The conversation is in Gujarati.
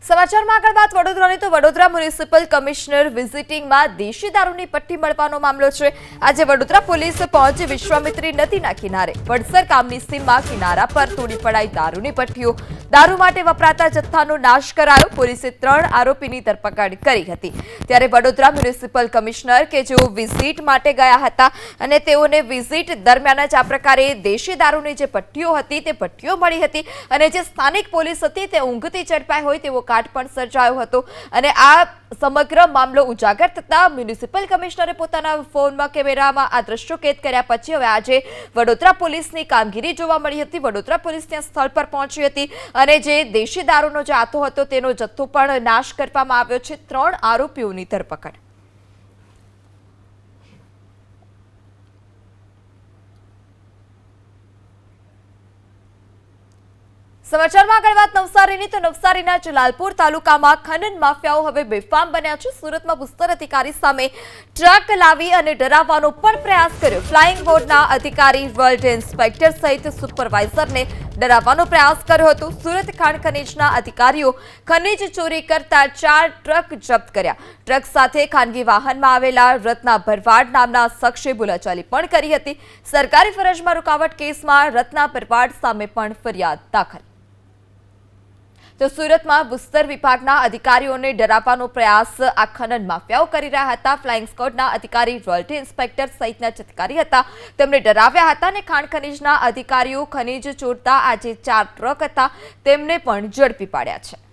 સમાચારમાં આગળ વાત વડોદરાની તો વડોદરા મ્યુનિસિપલ કમિશનર વિઝિટિંગમાં દેશી દારૂની પટ્ટી મળવાનો મામલો છે। આજે વડોદરા પોલીસ પહોંચી વિશ્વામિત્રી નદીના કિનારે વડસર ગામની સીમમાં કિનારા પર તોડી પડાઈ દારૂની પટ્ટીઓ। દારૂ માટે વપરાતા જથ્થાનો નાશ કરાયો। પોલીસે 3 આરોપીની ધરપકડ કરી હતી। ત્યારે વડોદરા મ્યુનિસિપલ કમિશનર કે જેઓ વિઝિટ માટે ગયા હતા અને તેઓને વિઝિટ દરમિયાન જ આ પ્રકારે દેશી દારૂની જે પટ્ટીઓ હતી તે પટ્ટીઓ મળી હતી અને જે સ્થાનિક પોલીસ હતી તે ઊંઘતી ઝડપાઈ હોય તેવો કાટ પણ સર્જાયો હતો અને આ સમગ્ર મામલો ઉજાગર થતા મ્યુનિસિપલ કમિશનરે પોતાના ફોનમાં કેમેરામાં આ દ્રશ્યો કેદ કર્યા પછી હવે આજે વડોદરા પોલીસની કામગીરી જોવા મળી હતી। વડોદરા પોલીસ ત્યાં સ્થળ પર પહોંચી હતી અને જે દેશી દારૂનો જે આતો હતો તેનો જથ્થો પણ નાશ કરવામાં આવ્યો છે। 3 આરોપીઓની ધરપકડ। સમાચારમાં આગળ વાત નવસારીની તો નવસારીના જલાલપુર તાલુકામાં ખનન માફિયાઓ હવે બેફામ બન્યા છે। સુરતમાં ભૂસ્તર અધિકારી સામે ટ્રક લાવી અને ડરાવવાનો પણ પ્રયાસ કર્યો। ફ્લાઇંગ બોર્ડના અધિકારી વર્લ્ડ ઇન્સ્પેક્ટર સહિત સુપરવાઇઝરને ડરાવવાનો પ્રયાસ કર્યો હતો। સુરત ખાણ ખનીજના અધિકારીઓ ખનીજ ચોરી કરતા 4 ટ્રક જપ્ત કર્યા। ટ્રક સાથે ખાનગી વાહનમાં આવેલા રત્ના ભરવાડ નામના શખ્સે બોલાચાલી પણ કરી હતી। સરકારી ફરજમાં રૂકાવટ કેસમાં રત્ના ભરવાડ સામે પણ ફરિયાદ દાખલ। તો સુરતમાં ભૂસ્તર વિભાગના અધિકારીઓને ડરાવવાનો પ્રયાસ આ ખનન માફિયાઓ કરી રહ્યા હતા। ફ્લાઇંગ સ્ક્વોડના અધિકારી રોયલ્ટી ઇન્સ્પેક્ટર સહિતના અધિકારી હતા તેમને ડરાવ્યા હતા અને ખાણ ખનીજના અધિકારીઓ ખનીજ ચોરતા આજે 4 ટ્રક હતા તેમને પણ ઝડપી પાડ્યા છે।